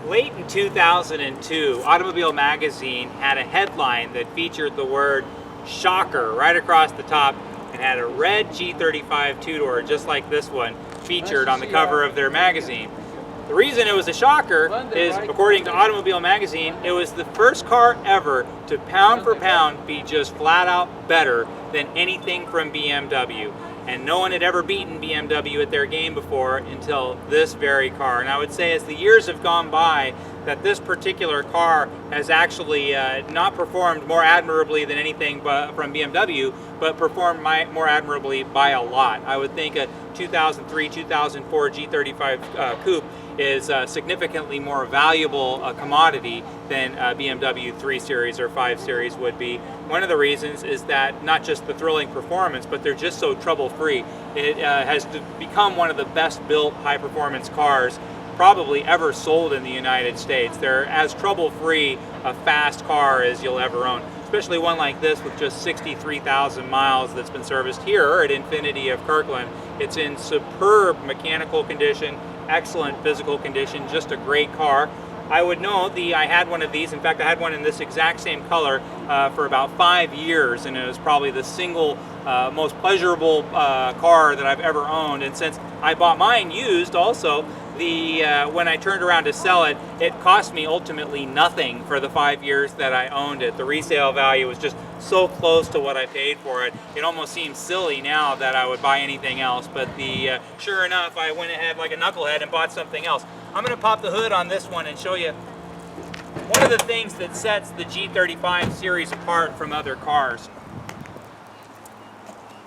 Late in 2002, Automobile Magazine had a headline that featured the word shocker right across the top and had a red G35 two-door just like this one featured on the cover of their magazine. The reason it was a shocker is, according to Automobile Magazine, it was the first car ever to pound for pound be just flat out better than anything from BMW. And no one had ever beaten BMW at their game before until this very car. And I would say as the years have gone by, that this particular car has actually not performed more admirably than anything from BMW, but performed more admirably by a lot. I would think a 2003, 2004 G35 coupe is significantly more valuable a commodity than BMW 3 Series or 5 Series would be. One of the reasons is that not just the thrilling performance, but they're just so trouble-free. It has become one of the best built high-performance cars probably ever sold in the United States. They're as trouble-free a fast car as you'll ever own, especially one like this with just 63,000 miles that's been serviced here at Infiniti of Kirkland. It's in superb mechanical condition, excellent physical condition, just a great car. I would know I had one of these. In fact, I had one in this exact same color for about 5 years, and it was probably the single most pleasurable car that I've ever owned. And since I bought mine used also, when I turned around to sell it, it cost me ultimately nothing for the 5 years that I owned it. The resale value was just so close to what I paid for it. It almost seems silly now that I would buy anything else, but sure enough, I went ahead like a knucklehead and bought something else. I'm going to pop the hood on this one and show you one of the things that sets the G35 series apart from other cars.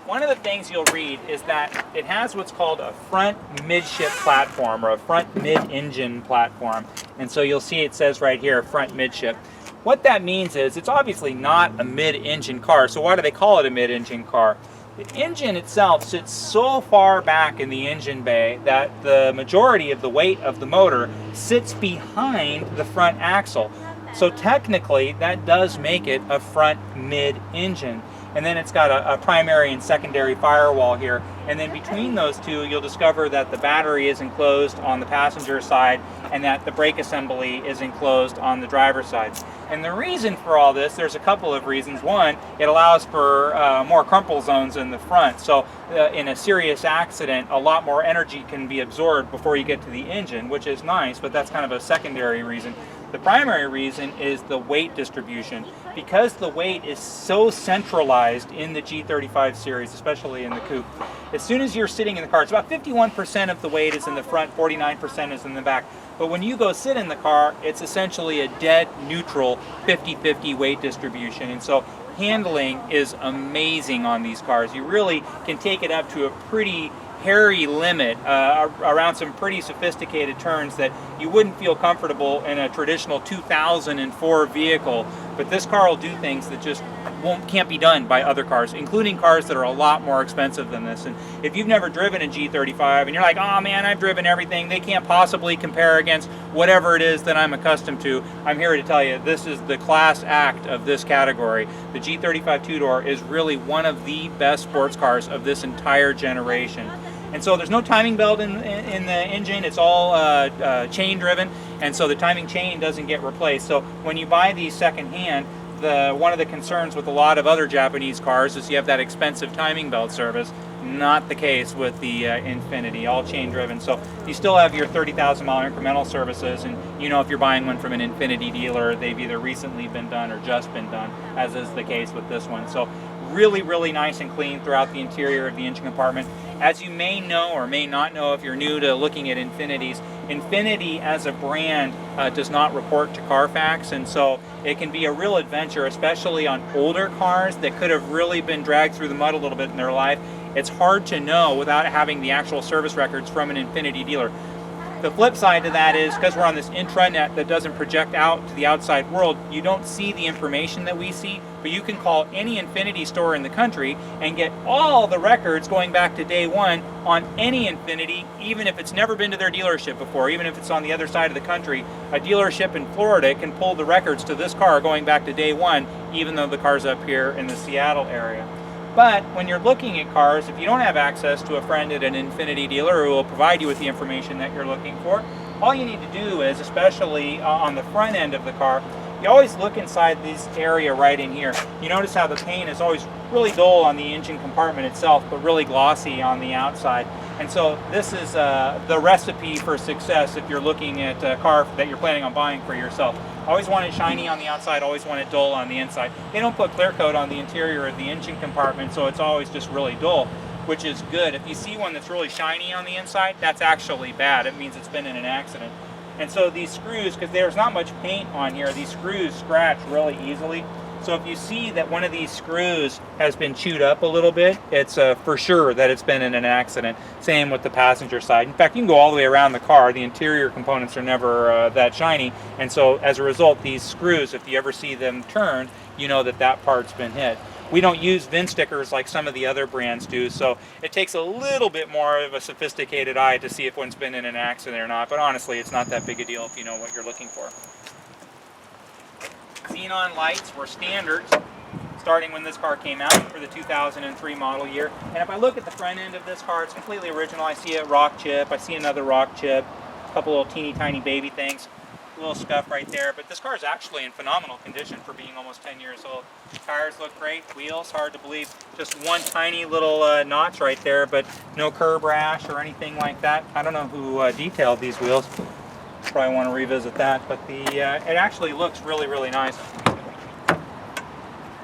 One of the things you'll read is that it has what's called a front midship platform, or a front mid-engine platform. And so you'll see it says right here, front midship. What that means is it's obviously not a mid-engine car. So why do they call it a mid-engine car? The engine itself sits so far back in the engine bay that the majority of the weight of the motor sits behind the front axle. So technically, that does make it a front mid-engine. And then it's got a primary and secondary firewall here. And then between those two, you'll discover that the battery is enclosed on the passenger side and that the brake assembly is enclosed on the driver's side. And the reason for all this, there's a couple of reasons. One, it allows for more crumple zones in the front. So in a serious accident, a lot more energy can be absorbed before you get to the engine, which is nice, but that's kind of a secondary reason. The primary reason is the weight distribution. Because the weight is so centralized in the G35 series, especially in the coupe, as soon as you're sitting in the car, it's about 51% of the weight is in the front, 49% is in the back. But when you go sit in the car, it's essentially a dead neutral 50-50 weight distribution. And so handling is amazing on these cars. You really can take it up to a pretty hairy limit around some pretty sophisticated turns that you wouldn't feel comfortable in a traditional 2004 vehicle. But this car will do things that just can't be done by other cars, including cars that are a lot more expensive than this. And if you've never driven a G35 and you're like, oh man, I've driven everything, they can't possibly compare against whatever it is that I'm accustomed to, I'm here to tell you this is the class act of this category. The G35 two-door is really one of the best sports cars of this entire generation. And so there's no timing belt in the engine. It's all chain driven, and so the timing chain doesn't get replaced. So when you buy these secondhand, one of the concerns with a lot of other Japanese cars is you have that expensive timing belt service. Not the case with the Infiniti, all chain driven. So you still have your 30,000 mile incremental services, and you know if you're buying one from an Infiniti dealer, they've either recently been done or just been done, as is the case with this one. So really, really nice and clean throughout the interior of the engine compartment. As you may know or may not know if you're new to looking at Infinitis, Infiniti as a brand does not report to Carfax, and so it can be a real adventure, especially on older cars that could have really been dragged through the mud a little bit in their life. It's hard to know without having the actual service records from an Infiniti dealer. The flip side to that is, because we're on this intranet that doesn't project out to the outside world, you don't see the information that we see, but you can call any Infiniti store in the country and get all the records going back to day one on any Infiniti, even if it's never been to their dealership before, even if it's on the other side of the country. A dealership in Florida can pull the records to this car going back to day one, even though the car's up here in the Seattle area. But when you're looking at cars, if you don't have access to a friend at an Infiniti dealer who will provide you with the information that you're looking for, all you need to do is, especially on the front end of the car, you always look inside this area right in here. You notice how the paint is always really dull on the engine compartment itself, but really glossy on the outside. And so this is the recipe for success if you're looking at a car that you're planning on buying for yourself. Always want it shiny on the outside, always want it dull on the inside. They don't put clear coat on the interior of the engine compartment, so it's always just really dull, which is good. If you see one that's really shiny on the inside, that's actually bad. It means it's been in an accident. And so these screws, because there's not much paint on here, these screws scratch really easily. So if you see that one of these screws has been chewed up a little bit, it's for sure that it's been in an accident. Same with the passenger side. In fact, you can go all the way around the car. The interior components are never that shiny. And so as a result, these screws, if you ever see them turned, you know that that part's been hit. We don't use VIN stickers like some of the other brands do, so it takes a little bit more of a sophisticated eye to see if one's been in an accident or not, but honestly, it's not that big a deal if you know what you're looking for. Xenon lights were standard starting when this car came out for the 2003 model year. And if I look at the front end of this car, it's completely original. I see a rock chip, I see another rock chip, a couple little teeny tiny baby things. Little scuff right there, but this car is actually in phenomenal condition for being almost 10 years old. Tires look great, wheels, hard to believe, just one tiny little notch right there, but no curb rash or anything like that. I don't know who detailed these wheels. Probably want to revisit that, but it actually looks really, really nice.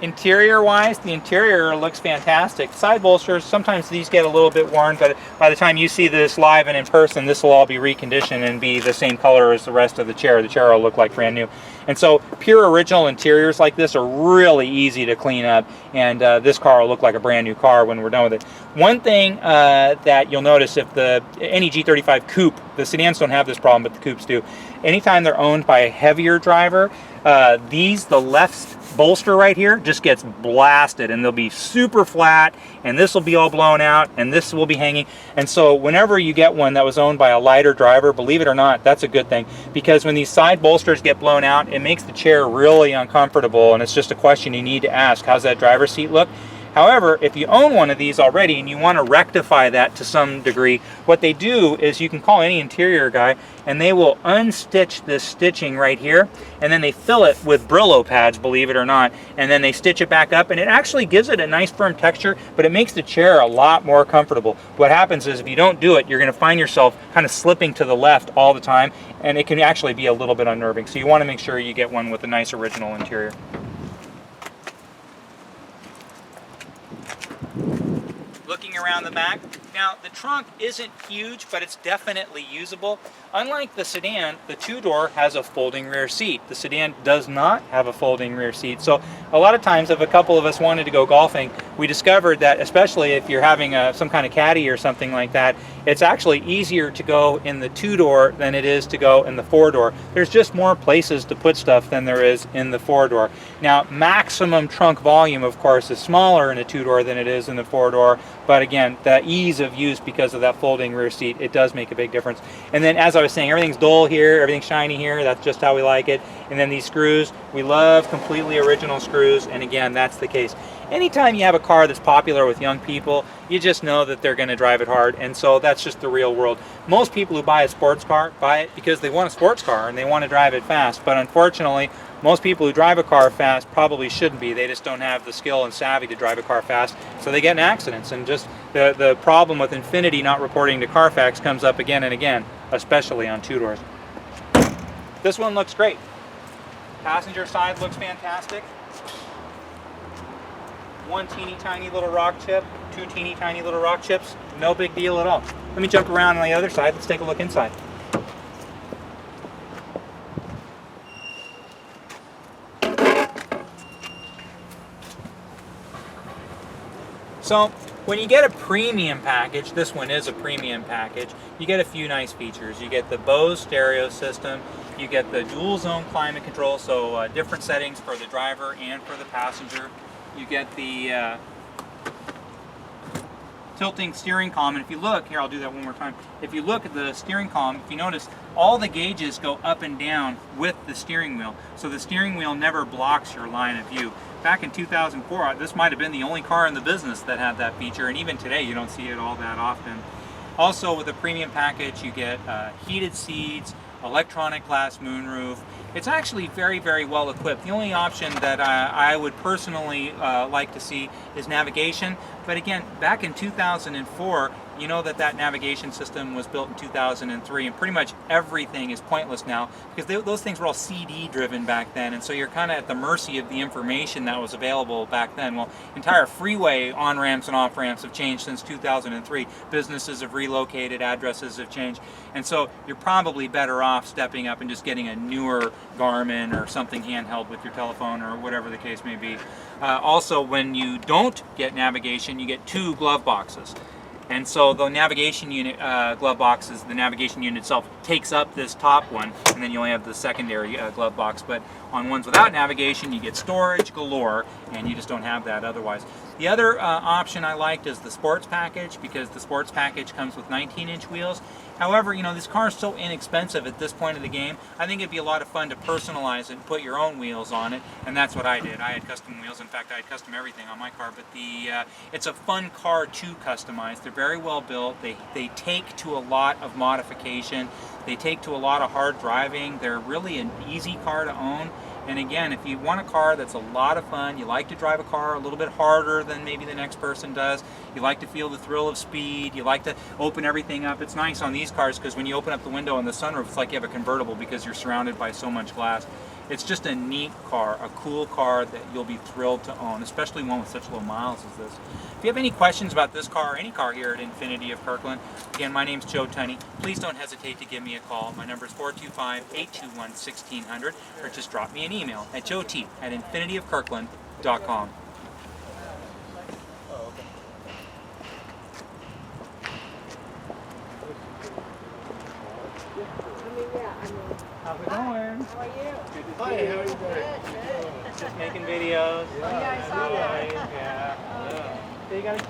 Interior wise, the interior looks fantastic. Side bolsters, sometimes these get a little bit worn, but by the time you see this live and in person, this will all be reconditioned and be the same color as the rest of the chair. The chair will look like brand new. And so pure original interiors like this are really easy to clean up, and this car will look like a brand new car when we're done with it. One thing that you'll notice, if any G35 coupe, the sedans don't have this problem, but the coupes do. Anytime they're owned by a heavier driver, the left bolster right here just gets blasted, and they'll be super flat, and this will be all blown out, and this will be hanging. And so whenever you get one that was owned by a lighter driver, believe it or not, that's a good thing, because when these side bolsters get blown out, it makes the chair really uncomfortable, and it's just a question you need to ask: how's that driver's seat look? However, if you own one of these already and you want to rectify that to some degree, what they do is you can call any interior guy and they will unstitch this stitching right here, and then they fill it with Brillo pads, believe it or not, and then they stitch it back up, and it actually gives it a nice firm texture, but it makes the chair a lot more comfortable. What happens is if you don't do it, you're going to find yourself kind of slipping to the left all the time, and it can actually be a little bit unnerving. So you want to make sure you get one with a nice original interior. Looking around the back, now the trunk isn't huge, but it's definitely usable. Unlike the sedan, the two-door has a folding rear seat. The sedan does not have a folding rear seat. So a lot of times, if a couple of us wanted to go golfing, we discovered that, especially if you're having some kind of caddy or something like that, it's actually easier to go in the two-door than it is to go in the four-door. There's just more places to put stuff than there is in the four-door. Now, maximum trunk volume, of course, is smaller in a two-door than it is in the four-door, but again, the ease of use because of that folding rear seat, it does make a big difference. And then, as I was saying, everything's dull here, everything's shiny here, that's just how we like it. And then these screws, we love completely original screws, and again, that's the case. Anytime you have a car that's popular with young people, you just know that they're going to drive it hard, and so that's just the real world. Most people who buy a sports car buy it because they want a sports car and they want to drive it fast, but unfortunately, most people who drive a car fast probably shouldn't be. They just don't have the skill and savvy to drive a car fast, so they get in accidents. And just the problem with Infiniti not reporting to Carfax comes up again and again, especially on two-doors. This one looks great. Passenger side looks fantastic. One teeny tiny little rock chip, two teeny tiny little rock chips, no big deal at all. Let me jump around on the other side. Let's take a look inside. So when you get a premium package, this one is a premium package, you get a few nice features. You get the Bose stereo system, you get the dual zone climate control, so different settings for the driver and for the passenger. You get the tilting steering column, and if you look, here I'll do that one more time. If you look at the steering column, if you notice, all the gauges go up and down with the steering wheel. So the steering wheel never blocks your line of view. Back in 2004, this might have been the only car in the business that had that feature, and even today you don't see it all that often. Also, with a premium package, you get heated seats, electronic glass moonroof. It's actually very, very well equipped. The only option that I would personally like to see is navigation. But again, back in 2004, you know that navigation system was built in 2003, and pretty much everything is pointless now because those things were all CD driven back then, and so you're kind of at the mercy of the information that was available back then. Well, entire freeway on-ramps and off-ramps have changed since 2003. Businesses have relocated, addresses have changed, and so you're probably better off stepping up and just getting a newer Garmin or something handheld with your telephone or whatever the case may be. Also, when you don't get navigation, you get 2 glove boxes. And so the navigation unit glove boxes, the navigation unit itself takes up this top one, and then you only have the secondary glove box. But on ones without navigation, you get storage galore, and you just don't have that otherwise. The other option I liked is the sports package, because the sports package comes with 19-inch wheels. However, you know, this car is so inexpensive at this point of the game, I think it'd be a lot of fun to personalize it and put your own wheels on it, and that's what I did. I had custom wheels. In fact, I had custom everything on my car, but it's a fun car to customize. They're very well built. They take to a lot of modification. They take to a lot of hard driving. They're really an easy car to own. And again, if you want a car that's a lot of fun, you like to drive a car a little bit harder than maybe the next person does, you like to feel the thrill of speed, you like to open everything up. It's nice on these cars because when you open up the window and the sunroof, it's like you have a convertible because you're surrounded by so much glass. It's just a neat car, a cool car that you'll be thrilled to own, especially one with such low miles as this. If you have any questions about this car or any car here at Infiniti of Kirkland, again, my name's Joe Tunney. Please don't hesitate to give me a call. My number is 425-821-1600, or just drop me an email at joet@infinitiofkirkland.com. How's it going? How are you? Hi, how are you doing? Good. Just making videos. Yeah, I saw that. Yeah. So you got